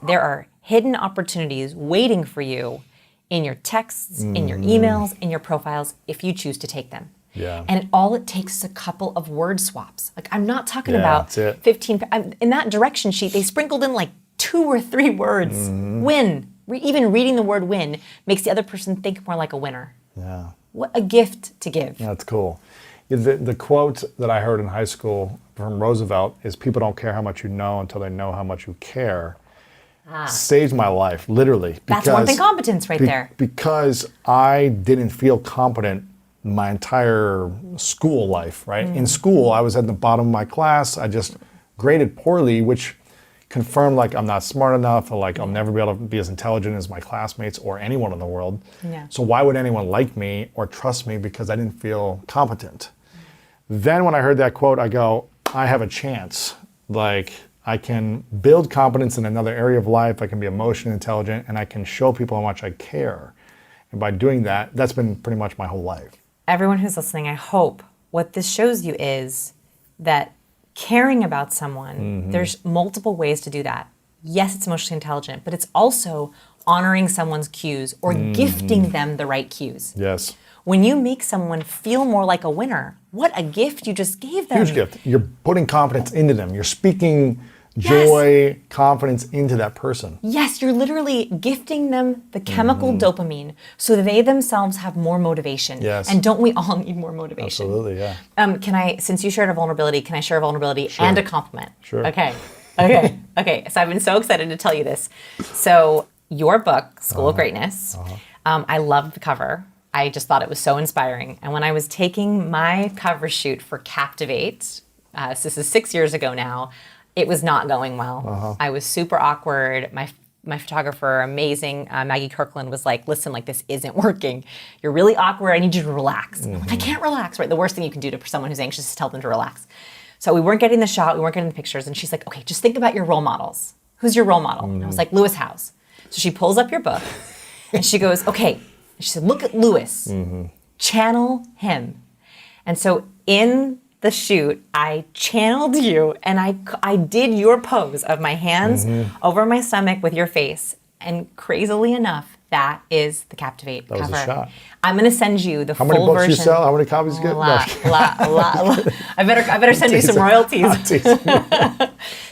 there are hidden opportunities waiting for you in your texts, in your emails, in your profiles, if you choose to take them. Yeah. And all it takes is a couple of word swaps. Like, I'm not talking about that's it. 15, in that direction sheet, they sprinkled in like 2 or 3 words. Win. Even reading the word win makes the other person think more like a winner. Yeah. What a gift to give. That's cool. The quote that I heard in high school from Roosevelt is, people don't care how much you know until they know how much you care. Saved my life, literally. That's one thing competence right there. Because I didn't feel competent my entire school life, right? In school, I was at the bottom of my class. I just graded poorly, which confirmed like I'm not smart enough, or like I'll never be able to be as intelligent as my classmates or anyone in the world. Yeah. So why would anyone like me or trust me, because I didn't feel competent? Then when I heard that quote, I go, I have a chance. Like, I can build competence in another area of life. I can be emotionally intelligent, and I can show people how much I care. And by doing that, that's been pretty much my whole life. Everyone who's listening, I hope what this shows you is that caring about someone, there's multiple ways to do that. Yes, it's emotionally intelligent, but it's also honoring someone's cues or gifting them the right cues. Yes. When you make someone feel more like a winner, what a gift you just gave them. Huge gift. You're putting confidence into them. You're speaking joy, confidence into that person. Yes, you're literally gifting them the chemical dopamine so that they themselves have more motivation. Yes. And don't we all need more motivation? Absolutely, yeah. Can I, since you shared a vulnerability, can I share a vulnerability and a compliment? Sure. Okay. So I've been so excited to tell you this. So your book, School of Greatness, I loved the cover. I just thought it was so inspiring. And when I was taking my cover shoot for Captivate, so this is 6 years ago now, it was not going well. I was super awkward. My photographer, amazing, Maggie Kirkland, was like, listen, like, this isn't working. You're really awkward. I need you to relax. I'm like, I can't relax, right? The worst thing you can do to someone who's anxious is tell them to relax. So we weren't getting the shot. We weren't getting the pictures. And she's like, okay, just think about your role models. Who's your role model? And I was like, Lewis Howes. So she pulls up your book and she goes, okay. She said, look at Lewis. Channel him. And so in the shoot, I channeled you and I did your pose of my hands over my stomach with your face. And crazily enough, that is the Captivate cover. That was a shot. I'm going to send you the full version. How many books you sell? How many copies you get? Lot. I better send you some royalties.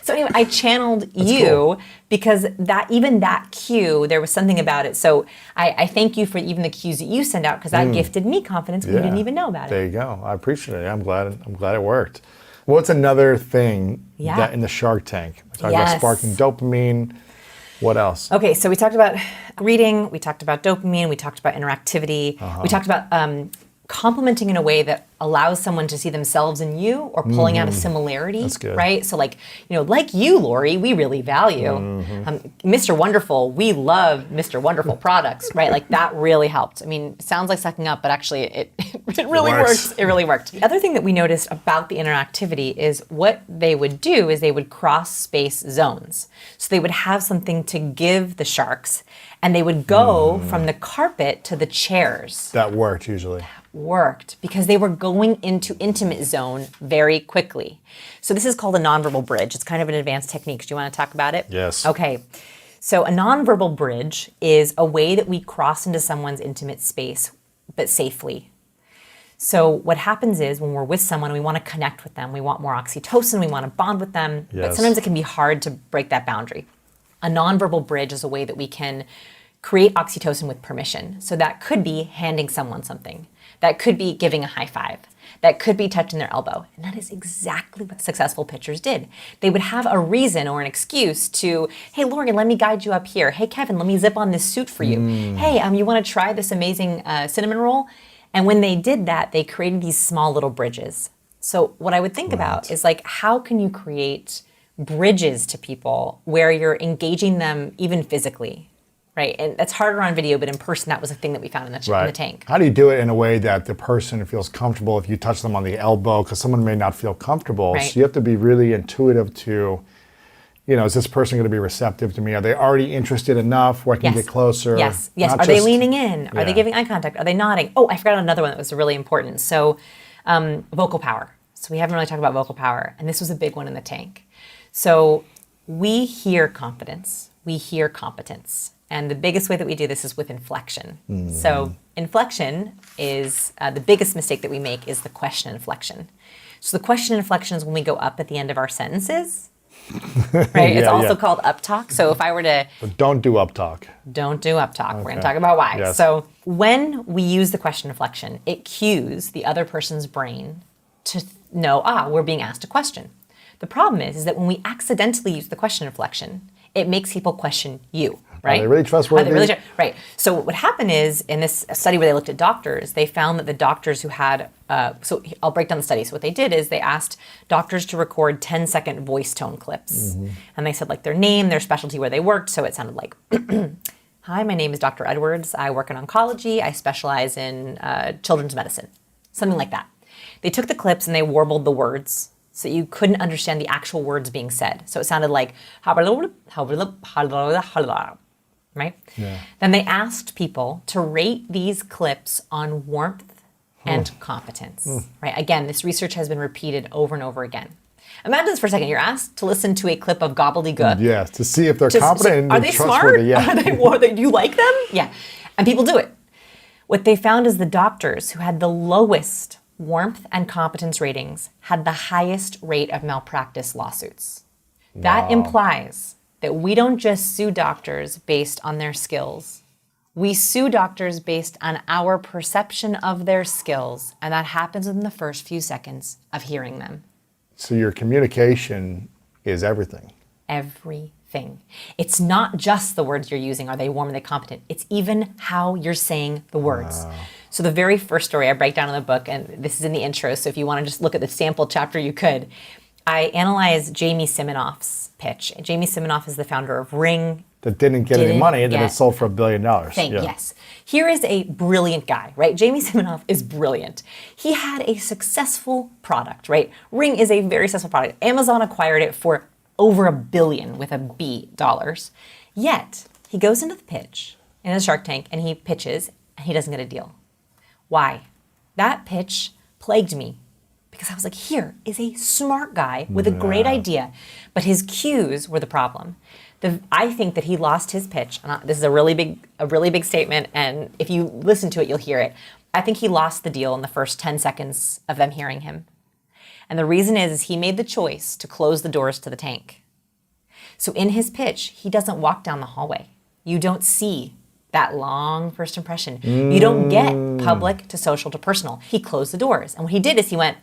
So anyway, I channeled you because that cue, there was something about it. So I thank you for even the cues that you send out, because that gifted me confidence when you didn't even know about it. There you go. I appreciate it. I'm glad it worked. What's another thing that in the Shark Tank? We talked about sparking dopamine. What else? Okay, so we talked about reading, we talked about dopamine, we talked about interactivity, we talked about complimenting in a way that allows someone to see themselves in you, or pulling out a similarity. That's good. Right? So like you, Lori, we really value. Mr. Wonderful, we love Mr. Wonderful products, right? Like that really helped. I mean, it sounds like sucking up, but actually it really works. It really worked. The other thing that we noticed about the interactivity is what they would do is they would cross space zones. So they would have something to give the sharks, and they would go from the carpet to the chairs. That worked usually. Worked because they were going into intimate zone very quickly. So this is called a nonverbal bridge. It's kind of an advanced technique. Do you want to talk about it? Yes. Okay. So a nonverbal bridge is a way that we cross into someone's intimate space, but safely. So what happens is when we're with someone, we want to connect with them. We want more oxytocin. We want to bond with them. But sometimes it can be hard to break that boundary. A nonverbal bridge is a way that we can create oxytocin with permission. So that could be handing someone something. That could be giving a high five. That could be touching their elbow. And that is exactly what successful pitchers did. They would have a reason or an excuse to, hey, Lauren, let me guide you up here. Hey, Kevin, let me zip on this suit for you. Hey, you want to try this amazing cinnamon roll? And when they did that, they created these small little bridges. So what I would think about is like, how can you create bridges to people where you're engaging them even physically? Right, and that's harder on video, but in person, that was a thing that we found in the tank. How do you do it in a way that the person feels comfortable if you touch them on the elbow? Because someone may not feel comfortable. Right. So you have to be really intuitive to, is this person going to be receptive to me? Are they already interested enough where I can get closer? Yes. Are they leaning in? Are they giving eye contact? Are they nodding? Oh, I forgot another one that was really important. So vocal power. So we haven't really talked about vocal power, and this was a big one in the tank. So we hear confidence. we hear competence. And the biggest way that we do this is with inflection. So inflection is the biggest mistake that we make is the question inflection. So the question inflection is when we go up at the end of our sentences, right? It's also called uptalk. So if I were to... But don't do uptalk. Don't do uptalk. We're going to talk about why. Yes. So when we use the question inflection, it cues the other person's brain to know, we're being asked a question. The problem is that when we accidentally use the question inflection, it makes people question you, right? Are they really trustworthy? Right. So what happened is, in this study where they looked at doctors, they found that the doctors who had, so I'll break down the study. So what they did is they asked doctors to record 10-second voice tone clips. And they said like their name, their specialty, where they worked. So it sounded like, hi, my name is Dr. Edwards. I work in oncology. I specialize in children's medicine. Something like that. They took the clips and they warbled the words, so you couldn't understand the actual words being said. So it sounded like, right? Yeah. Then they asked people to rate these clips on warmth and competence, right? Again, this research has been repeated over and over again. Imagine this for a second. You're asked to listen to a clip of gobbledygook. Yes, to see if they're competent Are and they trustworthy. smart? Yeah. Do you like them? Yeah. And people do it. What they found is the doctors who had the lowest warmth and competence ratings had the highest rate of malpractice lawsuits. That implies that we don't just sue doctors based on their skills. We sue doctors based on our perception of their skills, and that happens in the first few seconds of hearing them. So your communication is everything. Everything. It's not just the words you're using. Are they warm? Are they competent? It's even how you're saying the words. Wow. So the very first story I break down in the book, and this is in the intro, so if you want to just look at the sample chapter, you could. I analyze Jamie Siminoff's pitch. Jamie Siminoff is the founder of Ring. That didn't get any money, and then it sold for $1 billion. Yes. Here is a brilliant guy, right? Jamie Siminoff is brilliant. He had a successful product, right? Ring is a very successful product. Amazon acquired it for over $1 billion with a B dollars. Yet, he goes into the pitch in the Shark Tank, and he pitches, and he doesn't get a deal. Why? That pitch plagued me because I was like, here is a smart guy with a great idea, but his cues were the problem. I think that he lost his pitch. This is a really big statement, and if you listen to it, you'll hear it. I think he lost the deal in the first 10 seconds of them hearing him. And the reason is he made the choice to close the doors to the tank. So in his pitch, he doesn't walk down the hallway. You don't see that long first impression. You don't get public to social to personal. He closed the doors. And what he did is he knocked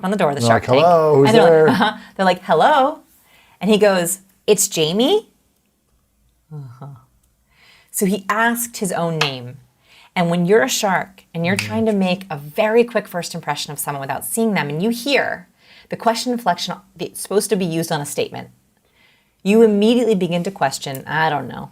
on the door of the Shark Tank. Hello, who's and they're there? like, they're like, hello. And he goes, it's Jamie? So he asked his own name. And when you're a shark and you're trying to make a very quick first impression of someone without seeing them, and you hear the question inflection that's supposed to be used on a statement, you immediately begin to question, I don't know.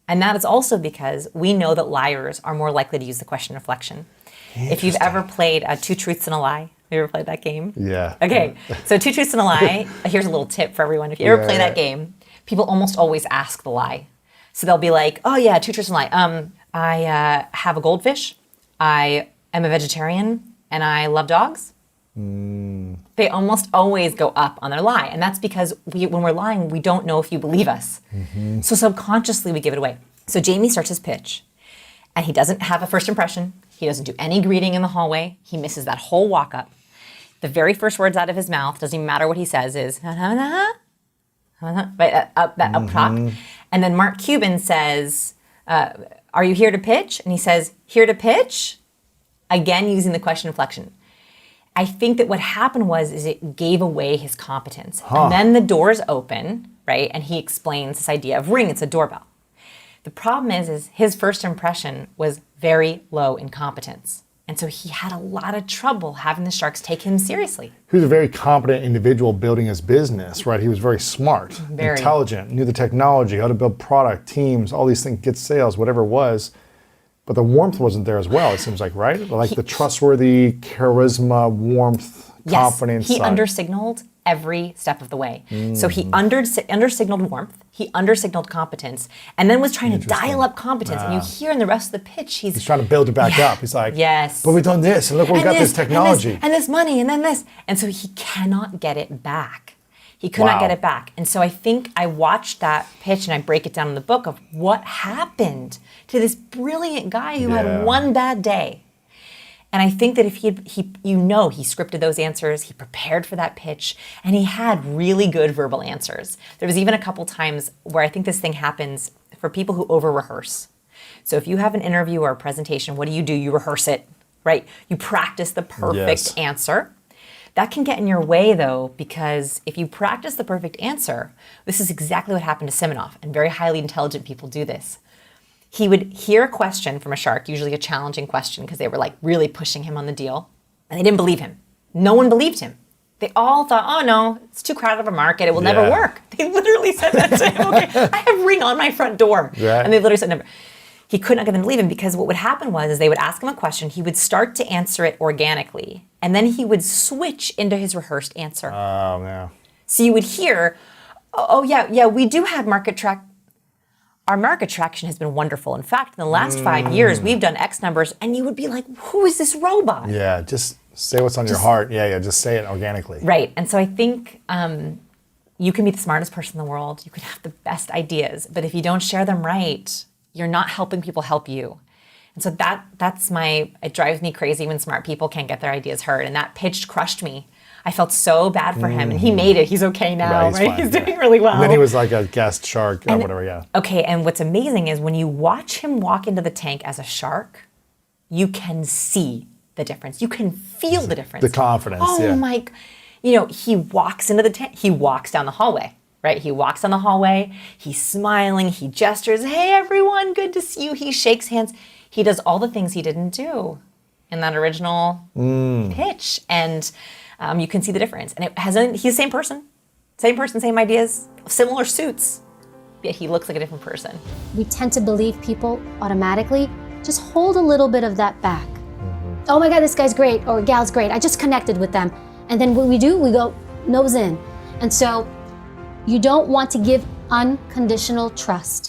And that is also because we know that liars are more likely to use the question inflection. If you've ever played Two Truths and a Lie, have you ever played that game? Yeah. Okay, so Two Truths and a Lie, here's a little tip for everyone. If you ever play that game, people almost always ask the lie. So they'll be like, oh yeah, Two Truths and a Lie. I have a goldfish, I am a vegetarian, and I love dogs. They almost always go up on their lie. And that's because when we're lying, we don't know if you believe us. So subconsciously, we give it away. So Jamie starts his pitch, and he doesn't have a first impression. He doesn't do any greeting in the hallway. He misses that whole walk up. The very first words out of his mouth, doesn't even matter what he says, is, right, that up talk. And then Mark Cuban says, are you here to pitch? And he says, here to pitch? Again, using the question inflection. I think that what happened is it gave away his competence. And then the doors open, right? And he explains this idea of Ring, it's a doorbell. The problem is his first impression was very low in competence. And so he had a lot of trouble having the sharks take him seriously. He was a very competent individual building his business, right? He was very smart, intelligent, knew the technology, how to build product, teams, all these things, get sales, whatever it was. But the warmth wasn't there as well, it seems like, right? Like the trustworthy, charisma, warmth, confidence. He undersignaled every step of the way. So he undersignaled warmth, he undersignaled competence, and then was trying to dial up competence. And you hear in the rest of the pitch, he's trying to build it back up. He's like, but we've done this, and look, we got this technology. And this money, and then this. And so he cannot get it back. He could not Wow. get it back. And so I think I watched that pitch and I break it down in the book of what happened to this brilliant guy who Yeah. had one bad day. And I think that if he scripted those answers, he prepared for that pitch, and he had really good verbal answers. There was even a couple times where I think this thing happens for people who over-rehearse. So if you have an interview or a presentation, what do? You rehearse it, right? You practice the perfect Yes. answer. That can get in your way, though, because if you practice the perfect answer, this is exactly what happened to Simonov, and very highly intelligent people do this. He would hear a question from a shark, usually a challenging question, because they were like really pushing him on the deal, and they didn't believe him. No one believed him. They all thought, oh no, it's too crowded of a market, it will never Yeah. work. They literally said that to him. Okay, I have Ring on my front door. Right. And they literally said never. He could not get them to believe him, because what would happen was they would ask him a question, he would start to answer it organically, and then he would switch into his rehearsed answer. Oh, yeah. So you would hear, oh yeah, we do have market track. Our market traction has been wonderful. In fact, in the last 5 years, we've done X numbers, and you would be like, who is this robot? Yeah, just say what's on your heart. Yeah, just say it organically. Right. And so I think you can be the smartest person in the world. You can have the best ideas. But if you don't share them right, you're not helping people help you. And so it drives me crazy when smart people can't get their ideas heard. And that pitch crushed me. I felt so bad for him, and he made it. He's okay now, right? Fine, He's yeah. doing really well. And then he was like a guest shark or whatever, yeah. Okay, and what's amazing is when you watch him walk into the tank as a shark, you can see the difference. You can feel the difference. The confidence, yeah. Oh my, he walks into the tank, he walks down the hallway, right? He walks down the hallway, he's smiling, he gestures, hey everyone, good to see you. He shakes hands. He does all the things he didn't do in that original pitch. And you can see the difference. And he's the same person, same ideas, similar suits, yet he looks like a different person. We tend to believe people automatically. Just hold a little bit of that back. Oh my God, this guy's great, or gal's great. I just connected with them. And then what we do, we go nose in. And so you don't want to give unconditional trust.